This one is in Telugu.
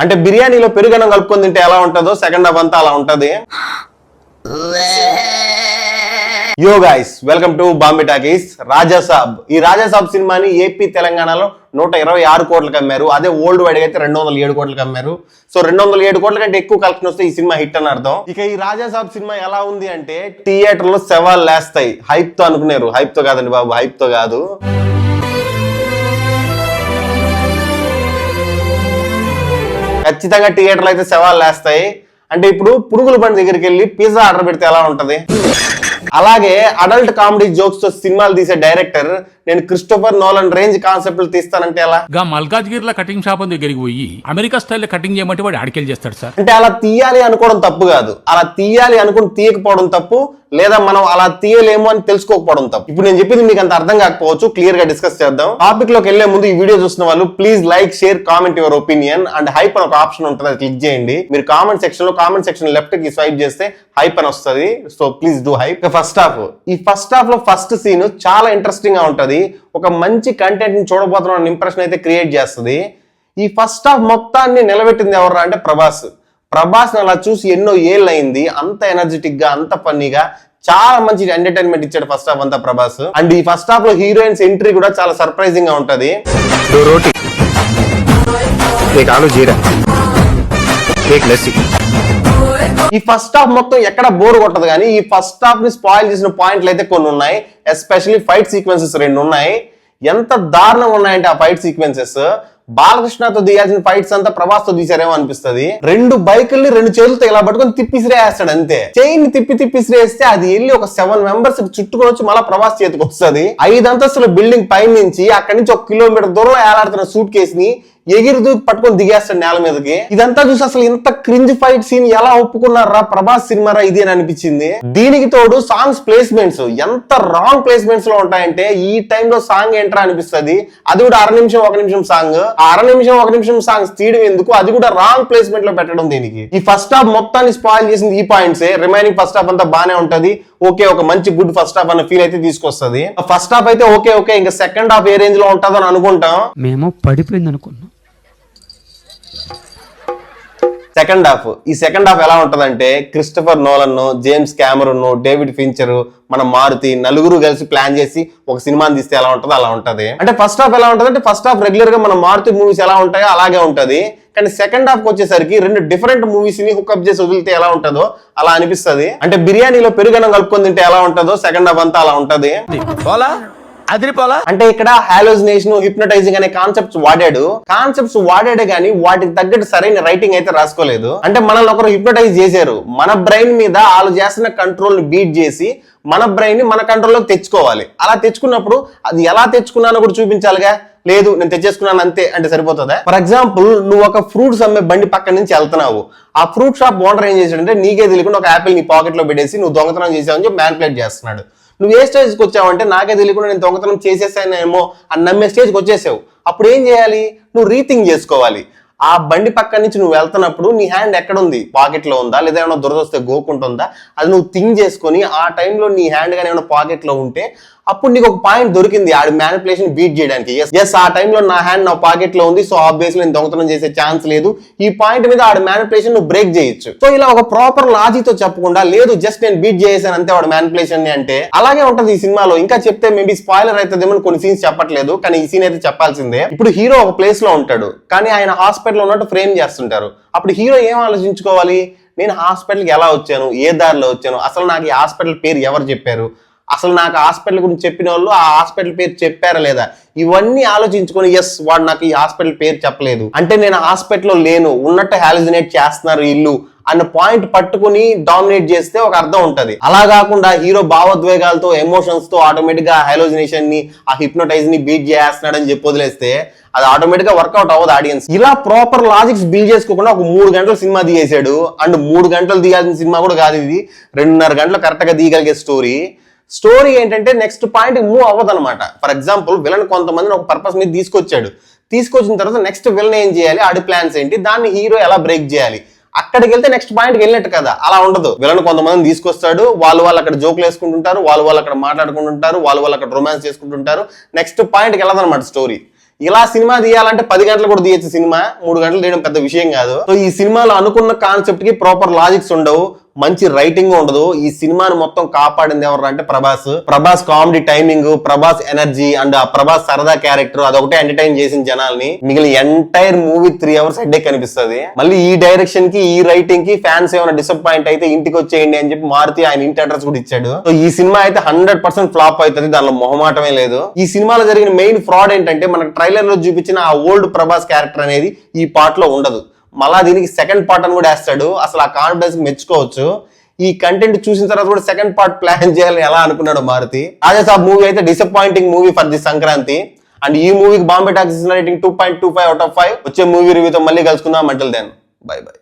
అంటే బిర్యానీలో పెరుగన్నం కలుపుకొని తింటే ఎలా ఉంటుందో సెకండ్ హాఫ్ అంతా అలా ఉంటది. Yo guys, welcome to Bombay talkies. Raja Saab, ఈ రాజాసాబ్ సినిమాని ఏపీ తెలంగాణలో 126 కోట్లకు అమ్మారు. అదే ఓల్డ్ వైడ్ అయితే 207 కోట్లకు అమ్మారు. సో 207 కోట్ల కంటే ఎక్కువ కలెక్షన్ వస్తే ఈ సినిమా హిట్ అని అర్థం. ఇక ఈ రాజాసాబ్ సినిమా ఎలా ఉంది అంటే థియేటర్ లో శవాలు లేస్తాయి. హైప్ తో అనుకున్నారు, హైప్ తో కాదండి బాబు, హైప్ తో కాదు. ఖచ్చితంగా థియేటర్లో అయితే శవాలు లేస్తాయి. అంటే ఇప్పుడు పురుగుల బండి దగ్గరికి వెళ్ళి పిజ్జా ఆర్డర్ పెడితే ఎలా ఉంటది, అలాగే అడల్ట్ కామెడీ జోక్స్ తో సినిమాలు తీసే డైరెక్టర్ నేను క్రిస్టోఫర్ నోలన్ రేంజ్ కాన్సెప్ట్లు తీస్తానంటే ఎలా? మల్కాజ్గిరి లో కటింగ్ షాప్ దగ్గరికి పోయి అమెరికా స్టైల్ కటింగ్ చేయమంటే వాడు అడికెళ్ళి చేస్తాడు సార్. అంటే అలా తీయాలి అనుకోవడం తప్పు కాదు, అలా తీయాలి అనుకుని తీయకపోవడం తప్పు, లేదా మనం అలా తీయలేము అని తెలుసుకోకపోవడం తప్పు. ఇప్పుడు నేను చెప్పింది మీకు అంత అర్థం కాకపోవచ్చు, క్లియర్ గా డిస్కస్ చేద్దాం. టాపిక్ లోకి వెళ్లే ముందు ఈ వీడియో చూస్తున్న వాళ్ళు please like, share, comment your opinion and hype అని ఒక ఆప్షన్ ఉంటుంది, అది క్లిక్ చేయండి. మీరు కామెంట్ సెక్షన్ లెఫ్ట్ కి స్వైప్ చేస్తే హైప్ అని వస్తుంది. So please do hype. First half, ఈ ఫస్ట్ హాఫ్ లో ఫస్ట్ సీన్ చాలా ఇంట్రెస్టింగ్ గా ఉంటది. ఒక మంచి కంటెంట్ ని చూడబోతున్న ఇంప్రెషన్ అయితే క్రియేట్ చేస్తుంది. ఈ ఫస్ట్ హాఫ్ మొత్తాన్ని నిలబెట్టింది ఎవరు అంటే ప్రభాస్. ప్రభాస్ అలా చూసి ఎన్నో ఏళ్ళు అయింది. అంత ఎనర్జెటిక్ గా, అంత ఫన్నీగా, చాలా మంచి ఎంటర్టైన్మెంట్ ఇచ్చాడు ఫస్ట్ హాఫ్ అంతా ప్రభాస్. అండ్ ఈ ఫస్ట్ హాఫ్ లో హీరోయిన్స్ ఎంట్రీ కూడా చాలా సర్ప్రైజింగ్ గా ఉంటది. ఈ ఫస్ట్ హాఫ్ మొత్తం ఎక్కడ బోర్ కొట్టదు, కానీ ఈ ఫస్ట్ హాఫ్ ని స్పాయిల్ చేసిన పాయింట్లు అయితే కొన్ని ఉన్నాయి. ఎస్పెషల్లీ ఫైట్ సీక్వెన్సెస్ 2 ఉన్నాయి. ఎంత దారుణంగా ఉన్నాయంటే ఆ ఫైట్ సీక్వెన్సెస్, బాలకృష్ణతో తీయాల్సిన ఫైట్స్ అంతా ప్రభాస్ తో తీసారేమో అనిపిస్తుంది. 2 బైకుల్ని 2 చేతులతో ఇలా పట్టుకొని తిప్పిసిరేస్తాడు అంతే. చైన్ తిప్పిసిరేస్తే అది వెళ్ళి ఒక 7 మెంబర్స్ చుట్టుకొని వచ్చి మళ్ళీ ప్రభాస్ చేతికి వస్తుంది. 5 అంతస్తుల బిల్డింగ్ పై నుంచి అక్కడి నుంచి 1 కిలోమీటర్ దూరంలో ఏలాడుతున్న సూట్ కేసు ని ఎగిరి పట్టుకొని దిగేస్తాడు నేల మీదకి. ఇదంతా చూసి అసలు ఇంత క్రింజ్ ఫైట్ సీన్ ఎలా ఒప్పుకున్నారా, ప్రభాస్ సినిమారా ఇది అని అనిపించింది. దీనికి తోడు సాంగ్స్ ప్లేస్మెంట్స్ ఎంత రాంగ్ ప్లేస్మెంట్స్ లో ఉంటాయంటే ఈ టైంలో సాంగ్ ఏంట్రా అనిపిస్తుంది. అది కూడా 1 నిమిషం 1 నిమిషం సాంగ్. 1 నిమిషం 1 నిమిషం సాంగ్స్ తీయడం ఎందుకు, అది కూడా రాంగ్ ప్లేస్మెంట్ లో పెట్టడం దీనికి. ఈ ఫస్ట్ హాఫ్ మొత్తాన్ని స్పాయిల్ చేసింది ఈ పాయింట్స్. రిమైనింగ్ ఫస్ట్ హాఫ్ అంతా బానే ఉంటది. ఓకే, ఒక మంచి గుడ్ ఫస్ట్ హాఫ్ అన్న ఫీల్ అయితే తీసుకొస్తుంది. ఫస్ట్ హాఫ్ అయితే ఓకే, ఇంకా సెకండ్ హాఫ్ ఏ రేంజ్ లో ఉంటుందని అనుకుంటాం. మేము పడిపోయింది అనుకున్నాం. సెకండ్ హాఫ్, ఈ సెకండ్ హాఫ్ ఎలా ఉంటదంటే Christopher Nolan, James Cameroon, David Fincher, మన మారుతి నలుగురు కలిసి ప్లాన్ చేసి ఒక సినిమాని తీస్తే ఎలా ఉంటుందో అలా ఉంటది. అంటే ఫస్ట్ హాఫ్ ఎలా ఉంటదంటే ఫస్ట్ హాఫ్ రెగ్యులర్ గా మన మారుతి మూవీస్ ఎలా ఉంటాయో అలాగే ఉంటది. కానీ సెకండ్ హాఫ్ వచ్చేసరికి 2 డిఫరెంట్ మూవీస్ ని హుక్అప్ చేసి వదిలితే ఎలా ఉంటుందో అలా అనిపిస్తుంది. అంటే బిర్యానీలో పెరుగన్నం కలుపుకొని తింటే ఎలా ఉంటుందో సెకండ్ హాఫ్ అంతా అలా ఉంటది. అంటే ఇక్కడ హాలోజినేషన్, హిప్నటైజింగ్ అనే కాన్సెప్ట్స్ వాడాడే కానీ వాటికి తగ్గట్టు సరైన రైటింగ్ అయితే రాసుకోలేదు. అంటే మనల్ని ఒకరు హిప్నటైజ్ చేశారు. మన బ్రెయిన్ మీద వాళ్ళు చేస్తున్న కంట్రోల్ ని బీట్ చేసి మన బ్రెయిన్ ని మన కంట్రోల్లోకి తెచ్చుకోవాలి. అలా తెచ్చుకున్నప్పుడు అది ఎలా తెచ్చుకున్నానో కూడా చూపించాలిగా. లేదు నేను తెచ్చేసుకున్నాను అంతే అంటే సరిపోతుందా? ఫర్ ఎగ్జాంపుల్, నువ్వు ఒక ఫ్రూట్స్ అమ్మే బండి పక్క నుంచి వెళ్తున్నావు. ఆ ఫ్రూట్ షాప్ ఓనర్ ఏం చేశాడంటే నీకే తెలియకుండా ఒక యాపిల్ నీ పాకెట్ లో పెట్టేసి నువ్వు దొంగతనం చేసావని చెప్పి మ్యానిపులేట్ చేస్తున్నాడు. నువ్వు ఏ స్టేజ్కి వచ్చావంటే నాకే తెలియకుండా నేను దొంగతనం చేసేసానేమో అని నమ్మే స్టేజ్కి వచ్చేసావు. అప్పుడు ఏం చేయాలి, నువ్వు రీథింక్ చేసుకోవాలి. ఆ బండి పక్క నుంచి నువ్వు వెళ్తున్నప్పుడు నీ హ్యాండ్ ఎక్కడ ఉంది, పాకెట్ లో ఉందా, లేదా ఏమైనా దురదొస్తే గోకుంటుందా, అది నువ్వు థింక్ చేసుకొని ఆ టైంలో నీ హ్యాండ్ కానీ ఏమైనా పాకెట్ లో ఉంటే అప్పుడు నీకు ఒక పాయింట్ దొరికింది ఆడి మ్యానిపులేషన్ బీట్ చేయడానికి. ఎస్ ఆ టైంలో నా హ్యాండ్ నా పాకెట్ లో ఉంది, సో ఆబ్వియస్లీ నేను దొంగతనం చేసే ఛాన్స్ లేదు. ఈ పాయింట్ మీద ఆడి మ్యానిపులేషన్ నువ్వు బ్రేక్ చేయొచ్చు. సో ఇలా ఒక ప్రాపర్ లాజిక్ తో చెప్పకుండా లేదు జస్ట్ నేను బీట్ చేసాను అంతే వాడు మ్యానిపులేషన్ ని అంటే అలాగే ఉంటది ఈ సినిమాలో. ఇంకా చెప్తే మేబీ స్పాయిలర్ అవుతుందేమో కొన్ని సీన్స్ చెప్పట్లేదు, కానీ ఈ సీన్ అయితే చెప్పాల్సిందే. ఇప్పుడు హీరో ఒక ప్లేస్ లో ఉంటాడు, కానీ ఆయన హాస్పిటల్ ఉన్నట్టు ఫ్రేమ్ చేస్తుంటారు. అప్పుడు హీరో ఏం ఆలోచించుకోవాలి, నేను హాస్పిటల్కి ఎలా వచ్చాను, ఏ దారిలో వచ్చాను, అసలు నాకు ఈ హాస్పిటల్ పేరు ఎవరు చెప్పారు, అసలు నాకు హాస్పిటల్ గురించి చెప్పిన వాళ్ళు ఆ హాస్పిటల్ పేరు చెప్పారా లేదా, ఇవన్నీ ఆలోచించుకొని ఎస్ వాడు నాకు ఈ హాస్పిటల్ పేరు చెప్పలేదు అంటే నేను హాస్పిటల్లో లేను, ఉన్నట్టు హాలుసినేట్ చేస్తున్నారు ఇల్లు అన్న పాయింట్ పట్టుకుని డామినేట్ చేస్తే ఒక అర్థం ఉంటది. అలా కాకుండా హీరో భావోద్వేగాలతో, ఎమోషన్స్ తో ఆటోమేటిక్ గా హాలోజినేషన్ ని, ఆ హిప్నోటైజ్ ని బీట్ చేస్తున్నాడు అని చెప్పి వదిలేస్తే అది ఆటోమేటిక్ గా వర్కౌట్ అవ్వదు ఆడియన్స్. ఇలా ప్రాపర్ లాజిక్స్ బిల్డ్ చేసుకోకుండా ఒక 3 గంటల సినిమా తీసేశాడు. అండ్ 3 గంటలు తీయాల్సిన సినిమా కూడా కాదు ఇది, 2.5 గంటలు కరెక్ట్ గా తీయగలిగే స్టోరీ ఏంటంటే నెక్స్ట్ పాయింట్ మూవ్ అవ్వదు అనమాట. ఫర్ ఎగ్జాంపుల్, విలన్ కొంతమందిని ఒక పర్పస్ మీద తీసుకొచ్చిన తర్వాత నెక్స్ట్ విలన్ ఏం చేయాలి, ఆడి ప్లాన్స్ ఏంటి, దాన్ని హీరో ఎలా బ్రేక్ చేయాలి, అక్కడికి వెళ్తే నెక్స్ట్ పాయింట్కి వెళ్ళినట్టు కదా. అలా ఉండదు. విలన్ కొంతమందిని తీసుకొస్తాడు, వాళ్ళు అక్కడ జోకులు వేసుకుంటుంటారు, వాళ్ళు అక్కడ మాట్లాడుకుంటుంటారు, వాళ్ళు అక్కడ రొమాన్స్ చేసుకుంటుంటారు, నెక్స్ట్ పాయింట్కి వెళ్ళదన్నమాట స్టోరీ. ఇలా సినిమా తీయాలంటే 10 గంటలు కూడా తీయచ్చు సినిమా, 3 గంటలు తీయడం పెద్ద విషయం కాదు. సో ఈ సినిమాలో అనుకున్న కాన్సెప్ట్ కి ప్రాపర్ లాజిక్స్ ఉండవు, మంచి రైటింగ్ ఉండదు. ఈ సినిమాని మొత్తం కాపాడింది ఎవరు అంటే Prabhas comedy timing, Prabhas energy and ఆ ప్రభాస్ సరదా క్యారెక్టర్ అదొకటే ఎంటర్టైన్ చేసిన జనాల్ని. మిగిలిన ఎంటైర్ మూవీ 3 అవర్స్ హెడ్ఏక్ కనిపిస్తుంది. మళ్ళీ ఈ డైరెక్షన్ కి ఈ రైటింగ్ కి ఫ్యాన్స్ ఏమైనా డిసప్పాయింట్ అయితే ఇంటికి వచ్చేయండి అని చెప్పి మారుతి ఆయన ఇంటి అడ్రస్ కూడా ఇచ్చాడు. సో ఈ సినిమా అయితే 100% ఫ్లాప్ అవుతుంది, దానిలో మొహమాటమే లేదు. ఈ సినిమాలో జరిగిన మెయిన్ ఫ్రాడ్ ఏంటంటే మనకు ట్రైలర్ లో చూపించిన ఆ ఓల్డ్ ప్రభాస్ క్యారెక్టర్ అనేది ఈ పార్ట్ లో ఉండదు. మళ్ళా దీనికి సెకండ్ పార్ట్ అని కూడా వేస్తాడు. అసలు ఆ కాన్ఫిడెన్స్ మెచ్చుకోవచ్చు. ఈ కంటెంట్ చూసిన తర్వాత కూడా సెకండ్ పార్ట్ ప్లాన్ చేయాలని ఎలా అనుకున్నాడు మారుతి. రాజా సాబ్ మూవీ అయితే disappointing movie for the Sankranti. And ఈ మూవీకి Bombay talkies rating 2.25 out of 5. వచ్చే మూవీ రివ్యూతో మళ్ళీ కలుసుకుందాం. Until then bye by.